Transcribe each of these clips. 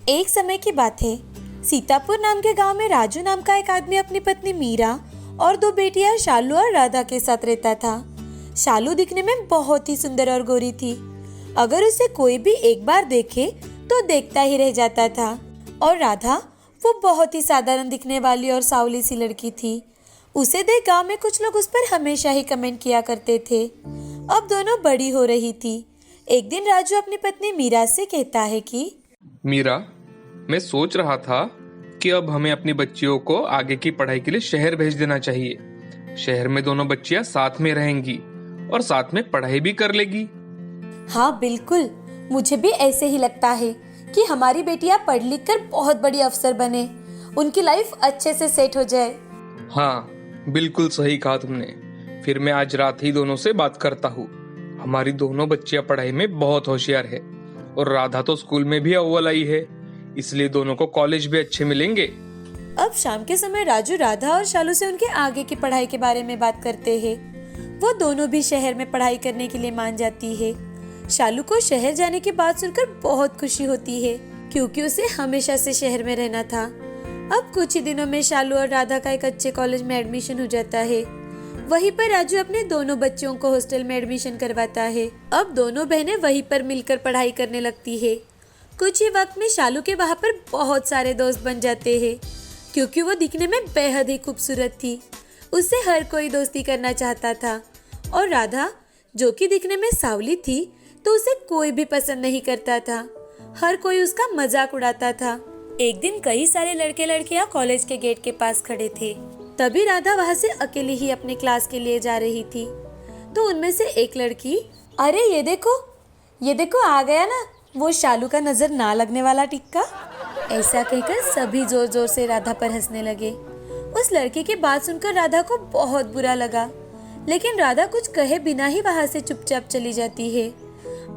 एक समय की बात है। सीतापुर नाम के गांव में राजू नाम का एक आदमी अपनी पत्नी मीरा और दो बेटियां शालू और राधा के साथ रहता था। शालू दिखने में बहुत ही सुंदर और गोरी थी। अगर उसे कोई भी एक बार देखे तो देखता ही रह जाता था। और राधा वो बहुत ही साधारण दिखने वाली और सावली सी लड़की थी। उसे देख गांव में कुछ लोग उस पर हमेशा ही कमेंट किया करते थे। अब दोनों बड़ी हो रही थी। एक दिन राजू अपनी पत्नी मीरा से कहता है कि मीरा, मैं सोच रहा था कि अब हमें अपनी बच्चियों को आगे की पढ़ाई के लिए शहर भेज देना चाहिए। शहर में दोनों बच्चियां साथ में रहेंगी और साथ में पढ़ाई भी कर लेगी। हाँ बिल्कुल, मुझे भी ऐसे ही लगता है कि हमारी बेटियां पढ़ लिख कर बहुत बड़ी अफसर बने, उनकी लाइफ अच्छे से सेट हो जाए। हाँ, बिल्कुल सही कहा तुमने। फिर मैं आज रात ही दोनों से बात करता हूँ। हमारी दोनों बच्चियां पढ़ाई में बहुत होशियार है और राधा तो स्कूल में भी अव्वल आई है, इसलिए दोनों को कॉलेज भी अच्छे मिलेंगे। अब शाम के समय राजू राधा और शालू से उनके आगे की पढ़ाई के बारे में बात करते हैं। वो दोनों भी शहर में पढ़ाई करने के लिए मान जाती है। शालू को शहर जाने की बात सुनकर बहुत खुशी होती है, क्योंकि उसे हमेशा से शहर में रहना था। अब कुछ ही दिनों में शालू और राधा का एक अच्छे कॉलेज में एडमिशन हो जाता है। वहीं पर राजू अपने दोनों बच्चों को हॉस्टल में एडमिशन करवाता है। अब दोनों बहनें वहीं पर मिलकर पढ़ाई करने लगती है। कुछ ही वक्त में शालू के वहाँ पर बहुत सारे दोस्त बन जाते हैं, क्योंकि वो दिखने में बेहद ही खूबसूरत थी। उससे हर कोई दोस्ती करना चाहता था। और राधा, जो कि दिखने में सावली थी, तो उसे कोई भी पसंद नहीं करता था। हर कोई उसका मजाक उड़ाता था। एक दिन कई सारे लड़के लड़कियां कॉलेज के गेट के पास खड़े थे। तभी राधा वहाँ से अकेली ही अपने क्लास के लिए जा रही थी। तो उनमें से एक लड़की, अरे ये देखो आ गया ना वो शालू का नजर ना लगने वाला टिक्का। ऐसा कहकर सभी जोर जोर से राधा पर हंसने लगे। उस लड़के की बात सुनकर राधा को बहुत बुरा लगा, लेकिन राधा कुछ कहे बिना ही वहाँ से चुपचाप चली जाती है।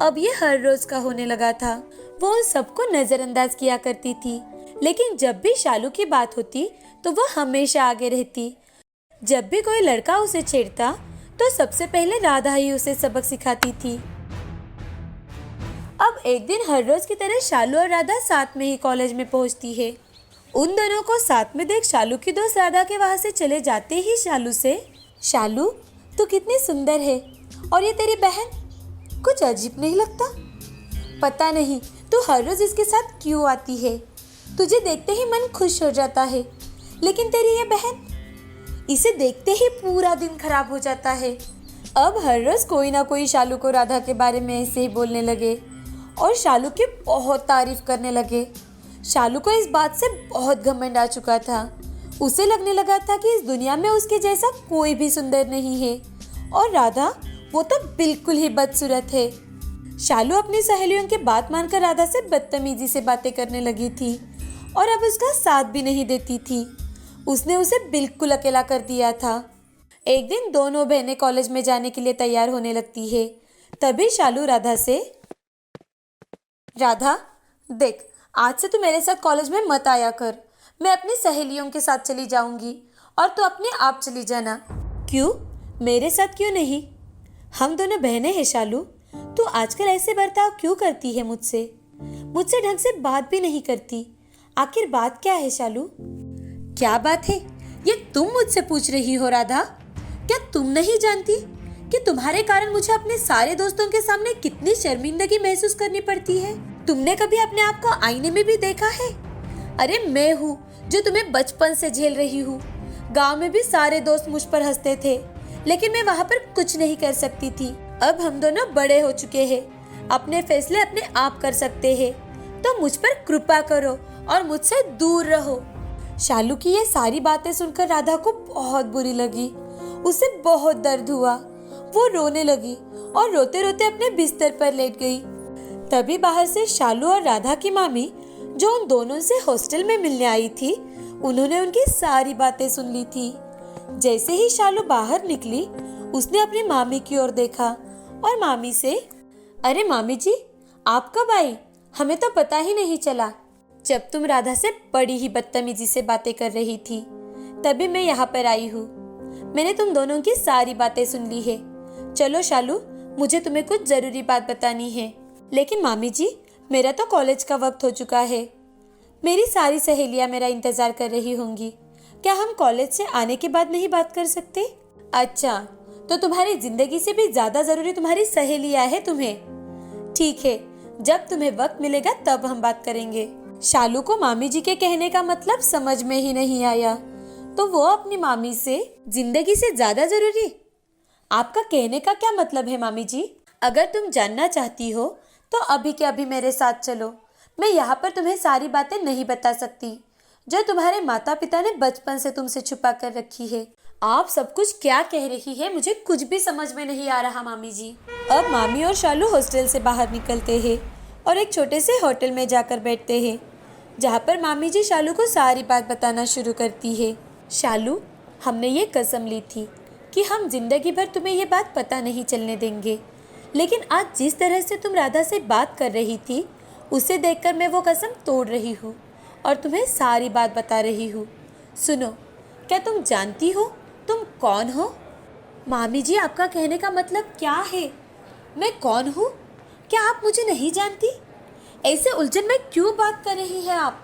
अब ये हर रोज का होने लगा था। वो उन सबको नजरअंदाज किया करती थी, लेकिन जब भी शालू की बात होती तो वो हमेशा आगे रहती। जब भी कोई लड़का उसे छेड़ता तो सबसे पहले राधा ही उसे सबक सिखाती थी। अब एक दिन हर रोज की तरह शालू और राधा साथ में ही कॉलेज में पहुंचती है। उन दोनों को साथ में देख शालू की दोस्त राधा के वहां से चले जाते ही शालू से, शालू तू कितनी सुंदर है, और ये तेरी बहन कुछ अजीब नहीं लगता? पता नहीं तू हर रोज इसके साथ क्यों आती है? तुझे देखते ही मन खुश हो जाता है, लेकिन तेरी ये बहन, इसे देखते ही पूरा दिन खराब हो जाता है। अब हर रोज कोई ना कोई शालू को राधा के बारे में ऐसे ही बोलने लगे और शालू की बहुत तारीफ करने लगे। शालू को इस बात से बहुत घमंड आ चुका था। उसे लगने लगा था कि इस दुनिया में उसके जैसा कोई भी सुंदर नहीं है, और राधा वो तो बिल्कुल ही बदसूरत है। शालू अपनी सहेलियों की बात मानकर राधा से बदतमीजी से बातें करने लगी थी और अब उसका साथ भी नहीं देती थी। उसने उसे बिल्कुल अकेला कर दिया था। एक दिन दोनों बहनें कॉलेज में जाने के लिए तैयार होने लगती है। तभी शालू राधा से, राधा देख, आज से तू मेरे साथ कॉलेज में मत आया कर। मैं अपनी सहेलियों के साथ चली जाऊंगी और तू अपने आप चली जाना। क्यों? मेरे साथ क्यों नहीं? हम दोनों बहनें हैं शालू। तू आजकल ऐसे बर्ताव क्यों करती है मुझसे? मुझसे ढंग से बात भी नहीं करती। आखिर बात क्या है शालू? क्या बात है ये तुम मुझसे पूछ रही हो राधा? क्या तुम नहीं जानती कि तुम्हारे कारण मुझे अपने सारे दोस्तों के सामने कितनी शर्मिंदगी महसूस करनी पड़ती है? तुमने कभी अपने आप को आईने में भी देखा है? अरे मैं हूँ जो तुम्हें बचपन से झेल रही हूँ। गांव में भी सारे दोस्त मुझ पर हंसते थे, लेकिन मैं वहाँ पर कुछ नहीं कर सकती थी। अब हम दोनों बड़े हो चुके हैं, अपने फैसले अपने आप कर सकते हैं, तो मुझ पर कृपा करो और मुझसे दूर रहो। शालू की ये सारी बातें सुनकर राधा को बहुत बुरी लगी। उसे बहुत दर्द हुआ। वो रोने लगी और रोते रोते अपने बिस्तर पर लेट गई। तभी बाहर से शालू और राधा की मामी, जो उन दोनों से हॉस्टल में मिलने आई थी, उन्होंने उनकी सारी बातें सुन ली थी। जैसे ही शालू बाहर निकली, उसने अपनी मामी की ओर देखा और मामी से, अरे मामी जी, आप कब आई? हमें तो पता ही नहीं चला। जब तुम राधा से बड़ी ही बदतमीजी से बातें कर रही थी, तभी मैं यहाँ पर आई हूँ। मैंने तुम दोनों की सारी बातें सुन ली है। चलो शालू, मुझे तुम्हें कुछ जरूरी बात बतानी है। लेकिन मामी जी, मेरा तो कॉलेज का वक्त हो चुका है। मेरी सारी सहेलियां मेरा इंतजार कर रही होंगी। क्या हम कॉलेज से आने के बाद नहीं बात कर सकते? अच्छा, तो तुम्हारी जिंदगी से भी ज्यादा जरूरी तुम्हारी सहेलियां है तुम्हें। ठीक है, जब तुम्हें वक्त मिलेगा तब हम बात करेंगे। शालू को मामी जी के कहने का मतलब समझ में ही नहीं आया, तो वो अपनी मामी से जिंदगी से ज्यादा जरूरी? आपका कहने का क्या मतलब है मामी जी? अगर तुम जानना चाहती हो तो अभी के अभी मेरे साथ चलो। मैं यहाँ पर तुम्हें सारी बातें नहीं बता सकती जो तुम्हारे माता पिता ने बचपन से तुमसे छुपा कर रखी है। आप सब कुछ क्या कह रही है? मुझे कुछ भी समझ में नहीं आ रहा मामी जी। अब मामी और शालू हॉस्टल से बाहर निकलते हैं और एक छोटे से होटल में जाकर बैठते हैं, जहाँ पर मामी जी शालू को सारी बात बताना शुरू करती है। शालू, हमने ये कसम ली थी कि हम जिंदगी भर तुम्हें ये बात पता नहीं चलने देंगे, लेकिन आज जिस तरह से तुम राधा से बात कर रही थी उसे देखकर मैं वो कसम तोड़ रही हूँ और तुम्हें सारी बात बता रही हूँ। सुनो, क्या तुम जानती हो तुम कौन हो? मामी जी, आपका कहने का मतलब क्या है? मैं कौन हूँ? क्या आप मुझे नहीं जानती? ऐसे उलझन में क्यों बात कर रही है आप?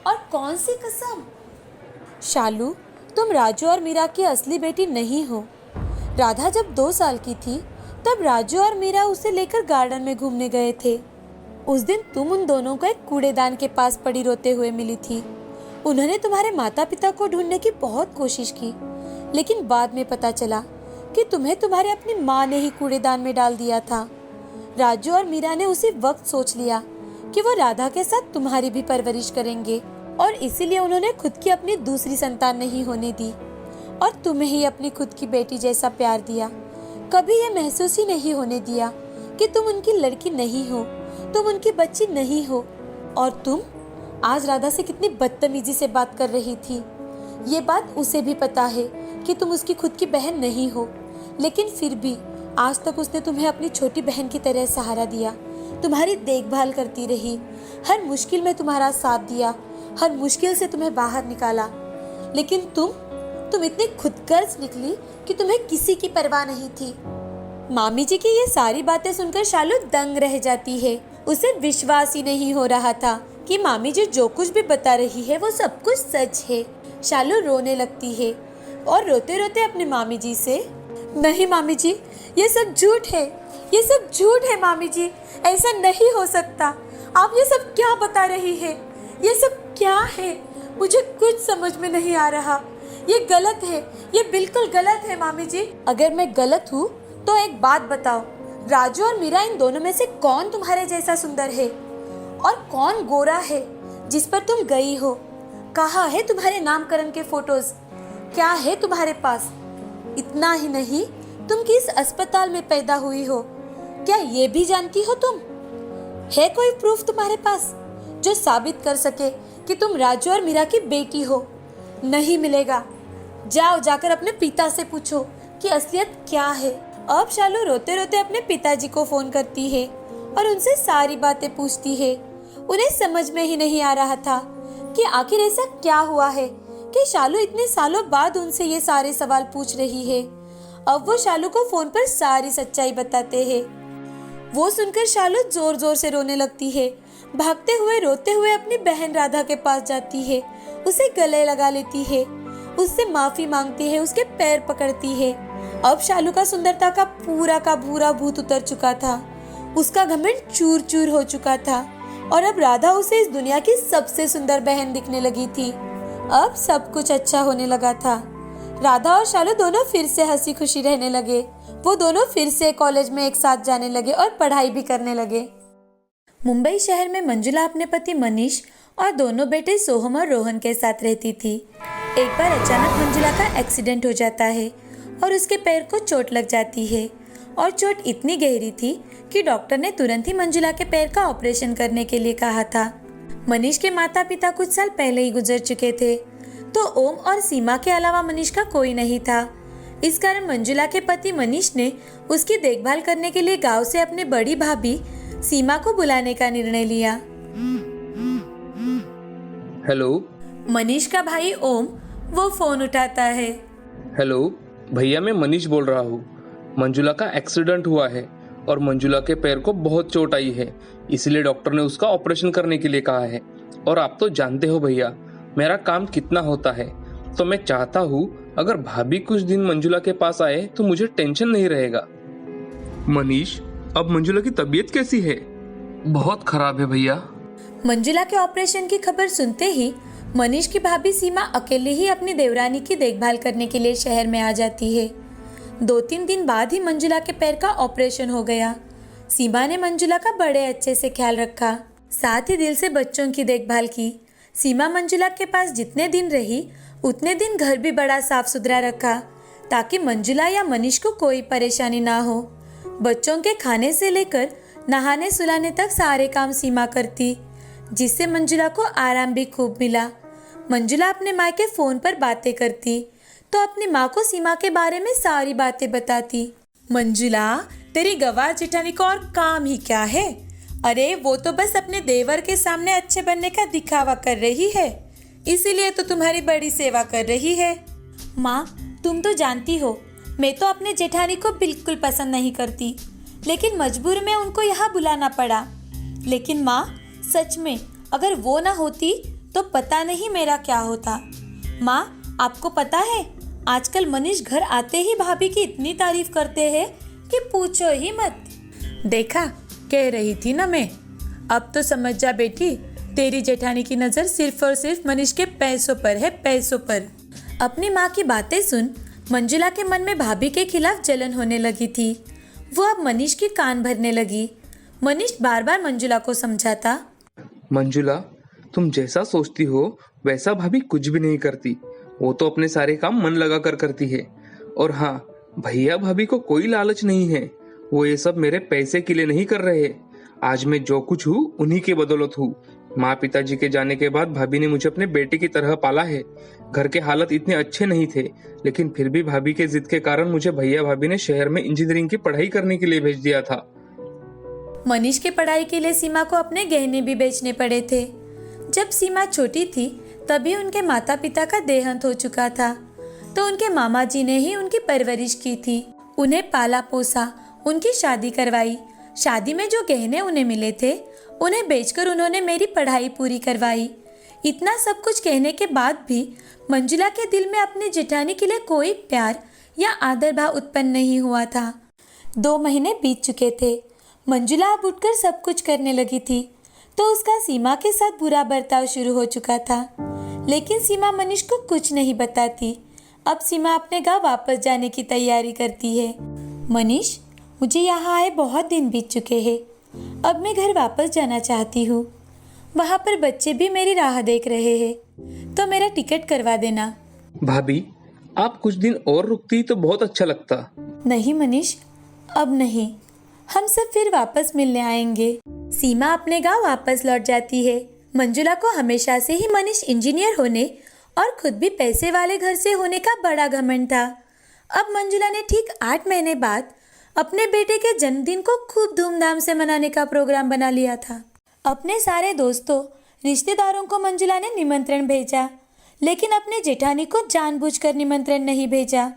और कौन सी कसम? शालू, तुम राजू और मीरा की असली बेटी नहीं हो। राधा जब 2 साल की थी तब राजू और मीरा उसे लेकर गार्डन में घूमने गए थे। उस दिन तुम उन दोनों को एक कूड़ेदान के पास पड़ी रोते हुए मिली थी। उन्होंने तुम्हारे माता पिता को ढूंढने की बहुत कोशिश की, लेकिन बाद में पता चला कि तुम्हें तुम्हारे अपनी माँ ने ही कूड़ेदान में डाल दिया था। राजू और मीरा ने उसी वक्त सोच लिया कि वो राधा के साथ तुम्हारी भी परवरिश करेंगे और इसीलिए उन्होंने खुद की अपनी दूसरी संतान नहीं होने दी और तुम्हें ही अपनी खुद की बेटी जैसा प्यार दिया। कभी ये महसूस ही नहीं होने दिया कि तुम उनकी लड़की नहीं हो, तुम उनकी बच्ची नहीं हो। और तुम आज राधा से कितनी बदतमीजी से बात कर रही थी। ये बात उसे भी पता है कि तुम उसकी खुद की बहन नहीं हो, लेकिन फिर भी आज तक उसने तुम्हें अपनी छोटी बहन की तरह सहारा दिया, तुम्हारी देखभाल करती रही, हर मुश्किल में तुम्हारा साथ दिया, हर मुश्किल से तुम्हें बाहर निकाला। लेकिन तुम इतनी खुदगर्ज निकली कि तुम्हें किसी की परवाह नहीं थी। मामी जी की ये सारी बातें सुनकर शालू दंग रह जाती है। उसे विश्वास ही नहीं हो रहा था कि मामी जी जो कुछ भी बता रही है वो सब कुछ सच है। शालू रोने लगती है और रोते रोते अपनी मामी जी से, नहीं मामी जी, ये सब झूठ है, ये सब झूठ है मामी जी, ऐसा नहीं हो सकता। आप ये सब क्या बता रही है? ये सब क्या है? मुझे कुछ समझ में नहीं आ रहा। ये गलत है, ये बिल्कुल गलत है मामी जी। अगर मैं गलत हूँ तो एक बात बताओ, राजू और मीरा इन दोनों में से कौन तुम्हारे जैसा सुंदर है और कौन गोरा है जिस पर तुम गई हो? कहाँ है तुम्हारे नामकरण के फोटोज? क्या है तुम्हारे पास? इतना ही नहीं, तुम किस अस्पताल में पैदा हुई हो, क्या ये भी जानती हो तुम? है कोई प्रूफ तुम्हारे पास जो साबित कर सके कि तुम राजू और मीरा की बेटी हो? नहीं मिलेगा। जाकर अपने पिता से पूछो कि असलियत क्या है। अब शालू रोते रोते अपने पिताजी को फोन करती है और उनसे सारी बातें पूछती है। उन्हें समझ में ही नहीं आ रहा था कि आखिर ऐसा क्या हुआ है कि शालू इतने सालों बाद उनसे ये सारे सवाल पूछ रही है। अब वो शालू को फोन पर सारी सच्चाई बताते हैं। वो सुनकर शालू जोर जोर से रोने लगती है। भागते हुए रोते हुए अपनी बहन राधा के पास जाती है, उसे गले लगा लेती है, उससे माफी मांगती है, उसके पैर पकड़ती है। अब शालू का सुंदरता का पूरा भूत उतर चुका था, उसका घमंड चूर चूर हो चुका था और अब राधा उसे इस दुनिया की सबसे सुंदर बहन दिखने लगी थी। अब सब कुछ अच्छा होने लगा था। राधा और शालू दोनों फिर से हंसी खुशी रहने लगे। वो दोनों फिर से कॉलेज में एक साथ जाने लगे और पढ़ाई भी करने लगे। मुंबई शहर में मंजुला अपने पति मनीष और दोनों बेटे सोहम और रोहन के साथ रहती थी। एक बार अचानक मंजुला का एक्सीडेंट हो जाता है और उसके पैर को चोट लग जाती है और चोट इतनी गहरी थी कि डॉक्टर ने तुरंत ही मंजुला के पैर का ऑपरेशन करने के लिए कहा था। मनीष के माता पिता कुछ साल पहले ही गुजर चुके थे, तो ओम और सीमा के अलावा मनीष का कोई नहीं था। इस कारण मंजुला के पति मनीष ने उसकी देखभाल करने के लिए गांव से अपने बड़ी भाभी सीमा को बुलाने का निर्णय लिया। हेलो। मनीष का भाई ओम वो फोन उठाता है। हेलो भैया, मैं मनीष बोल रहा हूँ। मंजुला का एक्सीडेंट हुआ है और मंजुला के पैर को बहुत चोट आई है, इसलिए डॉक्टर ने उसका ऑपरेशन करने के लिए कहा है। और आप तो जानते हो भैया मेरा काम कितना होता है, तो मैं चाहता हूँ अगर भाभी कुछ दिन मंजुला के पास आए तो मुझे टेंशन नहीं रहेगा। मनीष, अब मंजुला की तबीयत कैसी है? बहुत खराब है भैया। मंजुला के ऑपरेशन की खबर सुनते ही मनीष की भाभी सीमा अकेले ही अपनी देवरानी की देखभाल करने के लिए शहर में आ जाती है। 2-3 दिन बाद ही मंजुला के पैर का ऑपरेशन हो गया। सीमा ने मंजुला का बड़े अच्छे से ख्याल रखा, साथ ही दिल से बच्चों की देखभाल की। सीमा मंजुला के पास जितने दिन रही उतने दिन घर भी बड़ा साफ सुथरा रखा ताकि मंजुला या मनीष को कोई परेशानी ना हो। बच्चों के खाने से लेकर नहाने सुलाने तक सारे काम सीमा करती, जिससे मंजुला को आराम भी खूब मिला। मंजुला अपने माँ के फ़ोन पर बातें करती तो अपनी माँ को सीमा के बारे में सारी बातें बताती। मंजुला, तेरी गवार जेठानी को और काम ही क्या है? अरे वो तो बस अपने देवर के सामने अच्छे बनने का दिखावा कर रही है, इसीलिए तो तुम्हारी बड़ी सेवा कर रही है। माँ, तुम तो जानती हो मैं तो अपने जेठानी को बिल्कुल पसंद नहीं करती, लेकिन मजबूर में उनको यहाँ बुलाना पड़ा। लेकिन माँ, सच में अगर वो ना होती तो पता नहीं मेरा क्या होता। माँ, आपको पता है आजकल मनीष घर आते ही भाभी की इतनी तारीफ करते हैं कि पूछो ही मत। देखा, कह रही थी ना मैं। अब तो समझ जा बेटी, तेरी जेठानी की नज़र सिर्फ और सिर्फ मनीष के पैसों पर है, पैसों पर। अपनी माँ की बातें सुन मंजुला के मन में भाभी के खिलाफ जलन होने लगी थी। वो अब मनीष की कान भरने लगी। मनीष बार बार मंजुला को समझाता, मंजुला, तुम जैसा सोचती हो वैसा भाभी कुछ भी नहीं करती। वो तो अपने सारे काम मन लगा कर करती है। और हाँ, भैया भाभी को कोई लालच नहीं है। वो ये सब मेरे पैसे के लिए नहीं कर रहे। आज मैं जो कुछ हूँ उन्हीं के बदौलत हूँ। माँ पिताजी के जाने के बाद भाभी ने मुझे अपने बेटे की तरह पाला है। घर के हालत इतने अच्छे नहीं थे, लेकिन फिर भी भाभी के जिद के कारण मुझे भैया भाभी ने शहर में इंजीनियरिंग की पढ़ाई करने के लिए भेज दिया था। मनीष की पढ़ाई के लिए सीमा को अपने गहने भी बेचने पड़े थे। जब सीमा छोटी थी तभी उनके माता पिता का देहांत हो चुका था, तो उनके मामा जी ने ही उनकी परवरिश की थी, उन्हें पाला पोसा, उनकी शादी करवाई। शादी में जो गहने उन्हें मिले थे उन्हें बेचकर उन्होंने मेरी पढ़ाई पूरी करवाई। इतना सब कुछ कहने के बाद भी मंजुला के दिल में अपनी जेठानी के लिए कोई प्यार या आदर भाव उत्पन्न नहीं हुआ था। 2 महीने बीत चुके थे। मंजुला अब उठकर सब कुछ करने लगी थी, तो उसका सीमा के साथ बुरा बर्ताव शुरू हो चुका था। लेकिन सीमा मनीष को कुछ नहीं बताती। अब सीमा अपने गांव वापस जाने की तैयारी करती है। मनीष, मुझे यहाँ आए बहुत दिन बीत चुके हैं। अब मैं घर वापस जाना चाहती हूँ। वहाँ पर बच्चे भी मेरी राह देख रहे हैं, तो मेरा टिकट करवा देना। भाभी, आप कुछ दिन और रुकती तो बहुत अच्छा लगता। नहीं मनीष, अब नहीं। हम सब फिर वापस मिलने आएंगे। सीमा अपने गांव वापस लौट जाती है। मंजुला को हमेशा से ही मनीष इंजीनियर होने और खुद भी पैसे वाले घर से होने का बड़ा घमंड था। अब मंजुला ने ठीक 8 महीने बाद अपने बेटे के जन्मदिन को खूब धूमधाम से मनाने का प्रोग्राम बना लिया था। अपने सारे दोस्तों, रिश्तेदारों को मंजुला ने निमंत्रण भेजा, लेकिन अपने जेठानी को जानबूझकर निमंत्रण नहीं भेजा।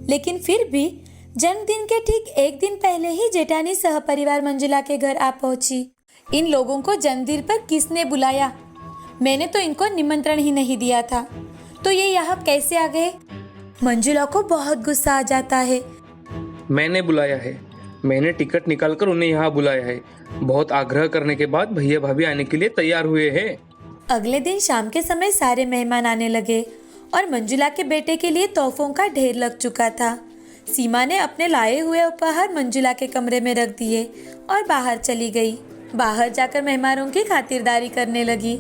लेकिन फिर भी जन्मदिन के ठीक 1 दिन पहले ही जेठानी सहपरिवार मंजुला के घर आ पहुंची। इन लोगों को जन्मदिन पर किसने बुलाया? मैंने तो इनको निमंत्रण ही नहीं दिया था, तो ये यहाँ कैसे आ गए? मंजुला को बहुत गुस्सा आ जाता है। मैंने बुलाया है, मैंने टिकट निकालकर उन्हें यहाँ बुलाया है। बहुत आग्रह करने के बाद भैया भाभी आने के लिए तैयार हुए हैं। अगले दिन शाम के समय सारे मेहमान आने लगे और मंजुला के बेटे के लिए तोहफों का ढेर लग चुका था। सीमा ने अपने लाए हुए उपहार मंजुला के कमरे में रख दिए और बाहर चली गई। बाहर जाकर मेहमानों की खातिरदारी करने लगी।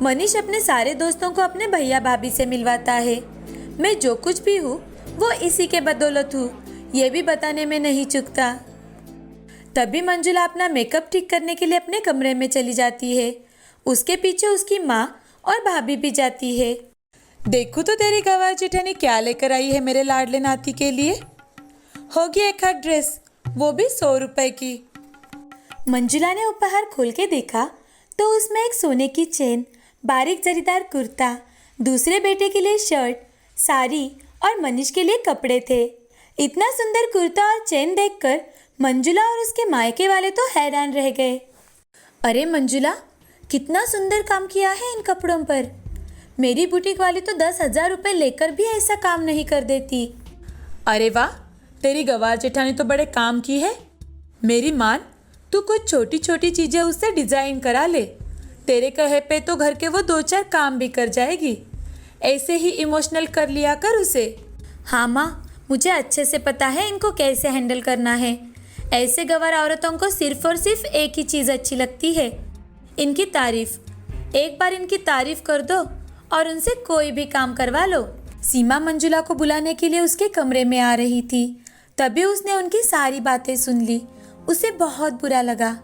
मनीष अपने सारे दोस्तों को अपने भैया भाभी से मिलवाता है। मैं जो कुछ भी हूँ वो इसी के बदौलत हूँ, ये भी बताने में नहीं चूकता। तभी मंजुला अपना मेकअप ठीक करने के लिए अपने कमरे में चली जाती है। उसके पीछे उसकी माँ और भाभी भी जाती है। देखो तो तेरी गवार जेठानी क्या लेकर आई है मेरे लाडले नाती के लिए। होगी एक हाथ ड्रेस, वो भी 100 रुपए की। मंजुला ने उपहार खोल के देखा तो उसमें एक सोने की चेन, बारीक जरीदार कुर्ता, दूसरे बेटे के लिए शर्ट, साड़ी और मनीष के लिए कपड़े थे। इतना सुंदर कुर्ता और चेन देखकर मंजुला और उसके मायके वाले तो हैरान रह गए। अरे मंजुला, कितना सुंदर काम किया है इन कपड़ों पर। मेरी बुटीक वाली तो 10,000 रुपये लेकर भी ऐसा काम नहीं कर देती। अरे वाह, तेरी गवार जेठानी तो बड़े काम की है। मेरी मान, तू कुछ छोटी छोटी चीज़ें उससे डिज़ाइन करा ले। तेरे कहे पे तो घर के वो 2-4 काम भी कर जाएगी। ऐसे ही इमोशनल कर लिया कर उसे। हाँ माँ, मुझे अच्छे से पता है इनको कैसे हैंडल करना है। ऐसे गंवार औरतों को सिर्फ और सिर्फ एक ही चीज़ अच्छी लगती है, इनकी तारीफ। एक बार इनकी तारीफ कर दो और उनसे कोई भी काम करवा लो। सीमा मंजुला को बुलाने के लिए उसके कमरे में आ रही थी, तभी उसने उनकी सारी बातें सुन ली। उसे बहुत बुरा लगा,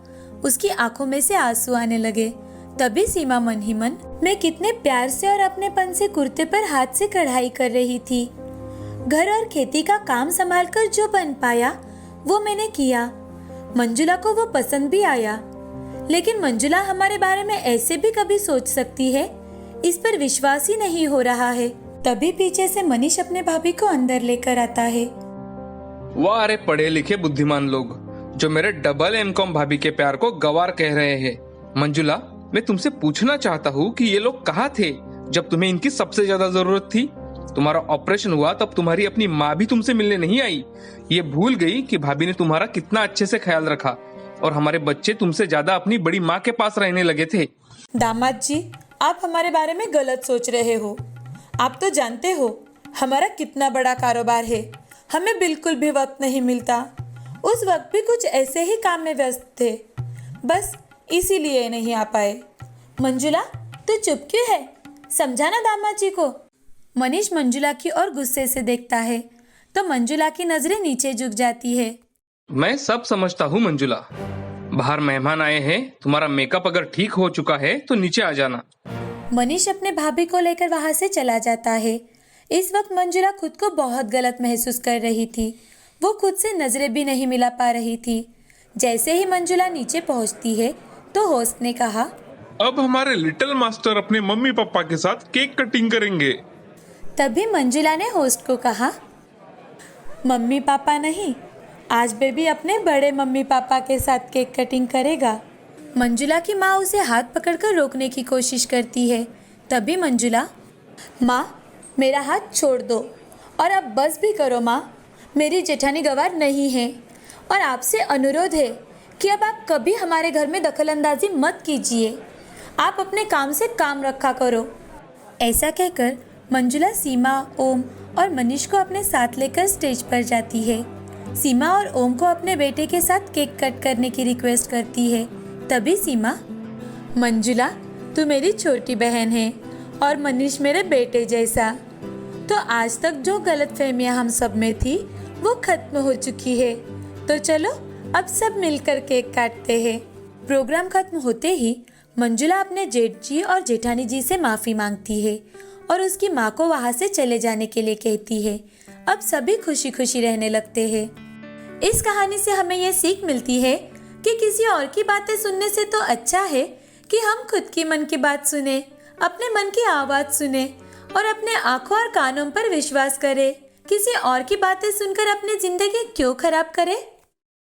उसकी आंखों में से आंसू आने लगे। तभी सीमा मन ही मन मैं कितने प्यार से और अपनेपन से कुर्ते पर हाथ से कढ़ाई कर रही थी। घर और खेती का काम संभाल कर जो बन पाया वो मैंने किया। मंजुला को वो पसंद भी आया, लेकिन मंजुला हमारे बारे में ऐसे भी कभी सोच सकती है, इस पर विश्वास ही नहीं हो रहा है। तभी पीछे से मनीष अपने भाभी को अंदर लेकर आता है। वाह, अरे पढ़े लिखे बुद्धिमान लोग जो मेरे डबल एमकॉम भाभी के प्यार को गवार कह रहे हैं। मंजुला, मैं तुमसे पूछना चाहता हूँ कि ये लोग कहाँ थे जब तुम्हें इनकी सबसे ज्यादा जरूरत थी? तुम्हारा ऑपरेशन हुआ तब तुम्हारी अपनी माँ भी तुमसे मिलने नहीं आई। ये भूल गई कि भाभी ने तुम्हारा कितना अच्छे से ख्याल रखा और हमारे बच्चे तुमसे ज्यादा अपनी बड़ी माँ के पास रहने लगे थे। दामाद जी, आप हमारे बारे में गलत सोच रहे हो। आप तो जानते हो हमारा कितना बड़ा कारोबार है, हमें बिल्कुल भी वक्त नहीं मिलता। उस वक्त भी कुछ ऐसे ही काम में व्यस्त थे, बस इसीलिए नहीं आ पाए। मंजुला, तू चुप क्यों है? समझाना दामाद जी को। मनीष मंजुला की ओर गुस्से से देखता है तो मंजुला की नजरें नीचे झुक जाती है। मैं सब समझता हूँ मंजुला, बाहर मेहमान आए हैं, तुम्हारा मेकअप अगर ठीक हो चुका है तो नीचे आ जाना। मनीष अपने भाभी को लेकर वहां से चला जाता है। इस वक्त मंजुला खुद को बहुत गलत महसूस कर रही थी। वो खुद से नजरें भी नहीं मिला पा रही थी। जैसे ही मंजुला नीचे पहुंचती है तो होस्ट ने कहा, अब हमारे लिटिल मास्टर अपने मम्मी पापा के साथ केक कटिंग करेंगे। तभी मंजुला ने होस्ट को कहा, मम्मी पापा नहीं, आज बेबी अपने बड़े मम्मी पापा के साथ केक कटिंग करेगा। मंजुला की माँ उसे हाथ पकड़कर रोकने की कोशिश करती है। तभी मंजुला, माँ मेरा हाथ छोड़ दो और अब बस भी करो माँ, मेरी जेठानी गवार नहीं है और आपसे अनुरोध है कि अब आप कभी हमारे घर में दखलंदाजी मत कीजिए। आप अपने काम से काम रखा करो। ऐसा कहकर मंजुला सीमा, ओम और मनीष को अपने साथ लेकर स्टेज पर जाती है। सीमा और ओम को अपने बेटे के साथ केक कट करने की रिक्वेस्ट करती है। तभी सीमा, मंजुला तू मेरी छोटी बहन है और मनीष मेरे बेटे जैसा, तो आज तक जो गलतफहमियां हम सब में थी वो खत्म हो चुकी है। तो चलो अब सब मिलकर केक काटते हैं। प्रोग्राम खत्म होते ही मंजुला अपने जेठ जी और जेठानी जी से माफ़ी मांगती है और उसकी माँ को वहाँ से चले जाने के लिए कहती है। अब सभी खुशी खुशी रहने लगते हैं। इस कहानी से हमें यह सीख मिलती है कि किसी और की बातें सुनने से तो अच्छा है कि हम खुद की मन की बात सुने, अपने मन की आवाज़ सुने और अपने आँखों और कानों पर विश्वास करें। किसी और की बातें सुनकर अपनी जिंदगी क्यों खराब करें?